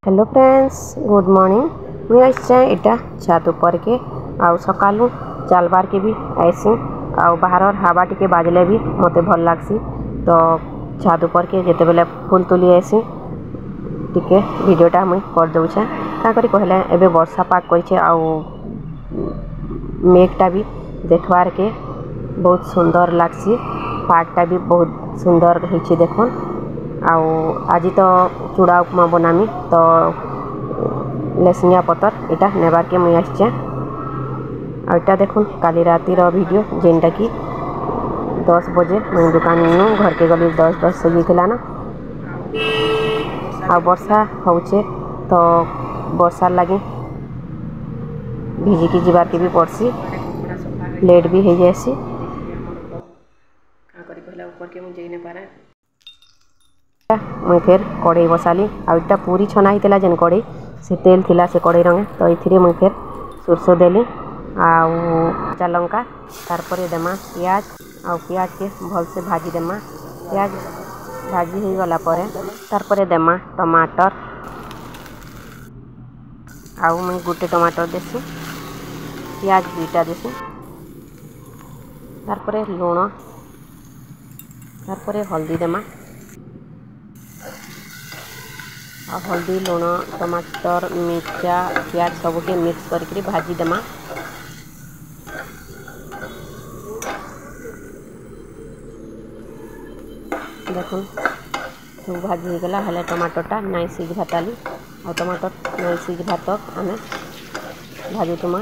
Hello friends good morning मुझे इटा छात ऊपर के आउ सकालू चलबार के भी आईसी आउ बाहर हवा टिके बाजले भी मते भल लागसी तो छात ऊपर के जेते बेले फूल तुली आईसी टिके वीडियोटा मुई कर दउछे का करी कहले एबे वर्षा पाक करछे आउ मेघटा भी देखबार के बहुत सुंदर लागसी पाकटा भी बहुत सुंदर होइछे देखो आउ आज तो चूड़ा उपमा बनामी तो लेसिंगा पतर इटा नेबार के मुई आछे आटा देखुन काली रातिर वीडियो जेनटा कि 10 बजे मुई दुकान नु घर के गली 10 से जीतला ना आ वर्षा होचे तो वर्षा लगी भिजी की जीवार के भी पड़सी लेट भी हो जाएसी का करी कहला ऊपर के मुई जई न पारे मुई फिर कड़ई बसाली आटा पूरी छना होता जेन कड़ई से तेल थिला से कड़ई रंगे तो ये मुई फिर सोरसो देली आचा लंका तारपर देमा पियाज आ पियाज के भल से भाजी देमा पियाज भाजी हो गला तारपर देमा टमाटर आउ मुई गोटे टमाटर देसी पियाज दुईटा देसी तारपर लुण तारपर हल्दी देमा आ हल्दी लुण टमाटर मिर्चा प्याज सबके मिक्स करके भाजी देमा देखो सब भाजी हो गला हले टमाटरटा नहीं सीझ भाताली और टमाटर नहीं सीझ भात तक आम भाजी तुमा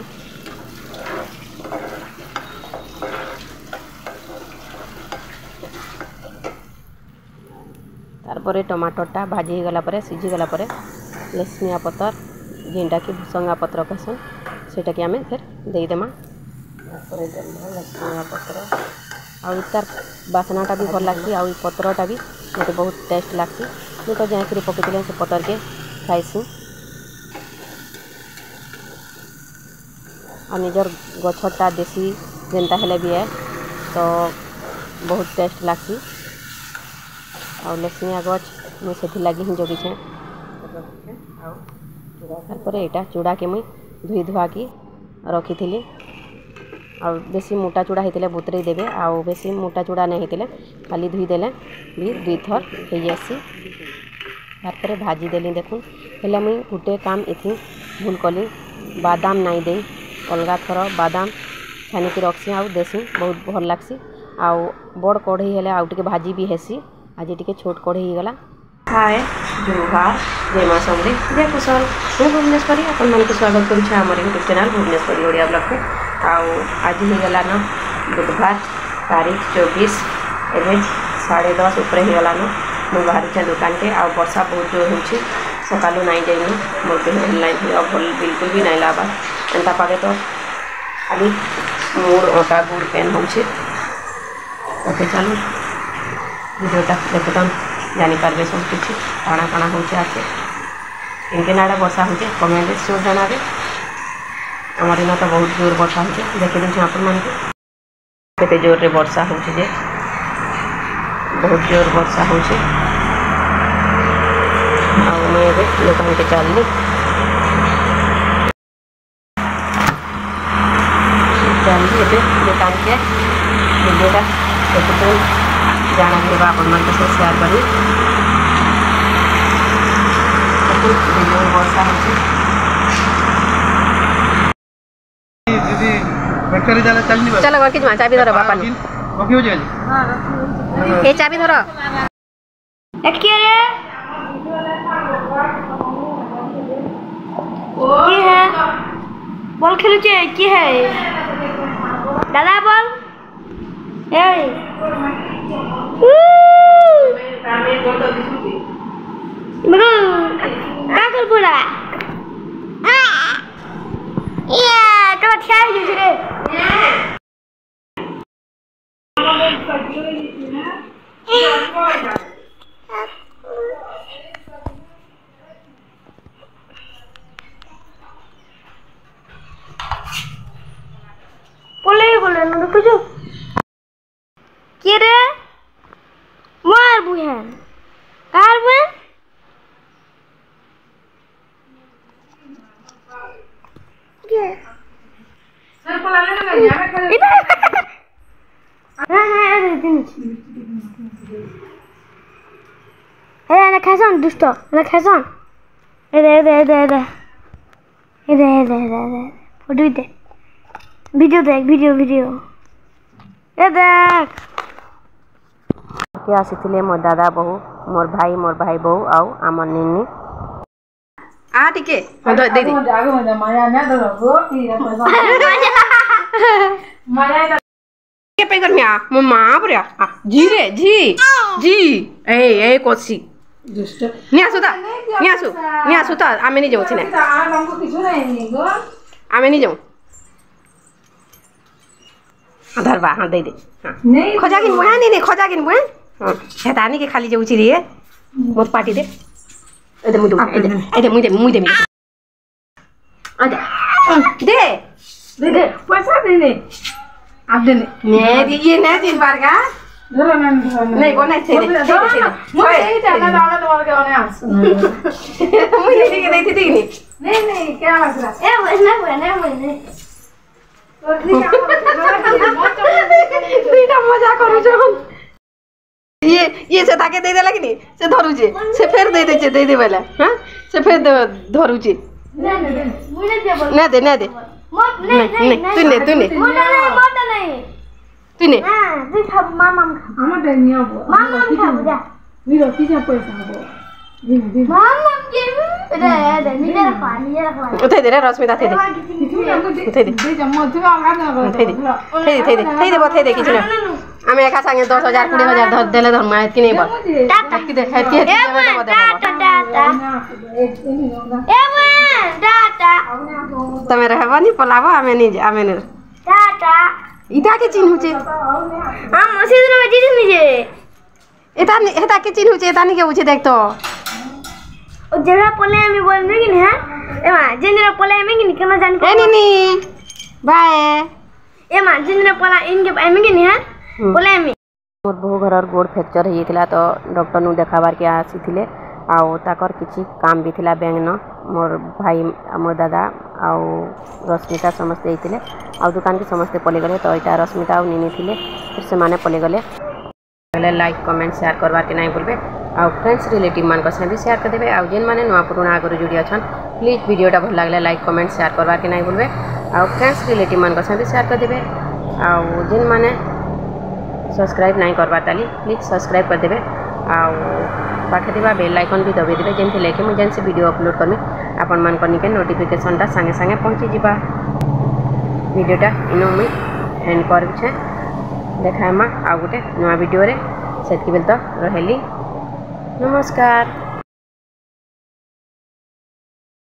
तारपर टमाटरटा भाजी गला परे सीझी गला परे लेसमिया पतर जेनटा कि भुसंगा पत्र कहसन सेटा कि आमे फिर देई देमा तारपर लेसमिया पत्र आउ तार बासनाटा भी भल लागसी आउ पत्रटा भी मते बहुत टेस्ट लागसी मैं तो जाकरी पकेइले से पतर के खाइसी आ निजर गछटा देसी जेनटा हेले भी है तो बहुत टेस्ट लागसी और लेसिंगा गछ मुझे से लगी ही जगिछे तारपर यहाँ चूड़ा के मुई धुई धुआ की रखी थी और बेसी मोटा चूड़ा होते बुतरे देवे आउ बेसी मोटा चूड़ा नहीं होते खाली धुई देले भी 2 थर हो जासी तारपर भाजी देली देखुन हेले मुई गोटे काम इथि भूल कली बादाम नहीं दे अलगा थर बादाम छानिकी रखसी आउ देसी बहुत भल लागसी आउ बड़ कढ़ई हेले आउ टिके भाजी भी हेसी आज टी छोट कढ़ई गला हाय जुहार जय माँ समरी जय कुशल मैं भुवनेश्वरी अपन मन को स्वागत करुच्छे आम YouTube channel Bhuvaneshwari Odia blog को आज हो गला न बुधवार तारीख 24 एवं 10:30 ऊपर हो गला न मुझे बाहर दुकान के आ वर्षा बहुत जोर हो सकालू नहीं जाइनु मोर लाइन अब भल बिल्कुल भी नहीं लाबा एंता पागे तो खाली मोर अटा गुड़ पेन हो ओके चलो वीडियोटा देखुन जानीपारे सब किसी काଣା काଣା हो इनके नाड़े वर्षा हो कमेंट जोर जानाबे आमर इन तो बहुत जोर वर्षा हो देखी दूँ आपण मान के जोर रे वर्षा हो बहुत जोर वर्षा हो दुकान के चलनी दुकान के वीडियोटा देखुन जाना भी आपण मन से शेयर करी वीडियो वर्षा हो दीदी फैक्ट्री जाला चलनी चलो घर की चाबी धरो बापा ओके हो जाए हां ए चाबी धरो एक के रे की है बॉल खेलु छे की है दादा बॉल ए मगो का कर बोला या तो अच्छा है रे बोले न रुक जो के रे मार बुहन कार बुहन खासन दुष्ट खासन फोटो दे वीडियो देख वीडियो ए देख के आसीथिले मोर दादा बहु मोर भाई बहु आउ आमर निन्नी आ टिके दे दे माया ना दो गो माया के पे करमिया मो मां पुरा जी रे जी ए कोसी दुष्ट नि आसु ता आमे नि जाऊ छिने हमको किछु नहीं गो आमे नि जाऊ धरबा हां दे नहीं खोजागिन बुआ नहीं खोजागिन बुआ हां हेतानी के खाली जाऊ छि रे मत पाटी दे ए मुदु ए मुदे दे पैसा दे आप दे ने ये ना दिन बार का नहीं बोलना चाहिए मुझे ही जाना दादा तो और क्या होने आस मुझे नहीं क्या मसला दुईटा मजा करू जो ये से ताके दे देला कि नहीं से धरू जे से फेर दे दे वाला हां से फेर धरू जे ना दे नहीं तूने हां तू खा मामा আমার ডাইনিয়া বো मामा खाबो जा নি রকি যা পয়সা হবো मामा के दे निजे पानी उठे दे रे रश्मिता थे दे उठे दे दे जम्मा तू आगा ना थे दे बथे दे किछ ना आमे एका संगे 10000 20000 धर देले धर माय कि नहीं बा की दे की टाटा तमे रहबा नि पलाबो आमे नि टाटा इटा के चिन्ह छे हम मसीद में जीत निजे एता के चिन्ह छे एता नि के उछे देख तो ओ जरा पले में बोल में कि है एमा जेनरा पले में कि केना जान ए नी बाय एमा जेनरा पला इनके में कि है पले में मोर बहु घरर गोड़ फ्रैक्चर हेतिला तो डॉक्टर नु देखाबार के आसीथिले आउ ताकर किछि काम भी थिला बैंक न मोर भाई मोर दादा आउ रश्मिता समस्त हेतिले आउ दुकान के समस्त पले गले तो एटा रश्मिता आउ निनी थिले फिर से माने पले गले लाइक कमेंट शेयर करबार के नहीं बोलबे आउ फ्रेंड्स रिलेटिव मान को से भी शेयर कर देबे आउ जेन माने नवा पुराना आगर जुड़ी अछन प्लीज वीडियोटा भल लागले लाइक कमेंट शेयर करबार के नहीं बोलबे आउ फ्रेंड्स रिलेटिव मान को से भी शेयर कर देबे आउ जेन माने सब्सक्राइब नहीं करबार ताली प्लीज सब्सक्राइब कर देबे आउ पाखे दिबा बेल आइकन भी दबे देबे जेन लेके मु जेन से वीडियो अपलोड करमी आपन मान को निके नोटिफिकेशन ता संगे संगे पहुंची जिबा वीडियोटा इनो मु एंड कर छे देखामा आ गुटे नवा वीडियो रे सेतकी बेल तो रहेली नमस्कार।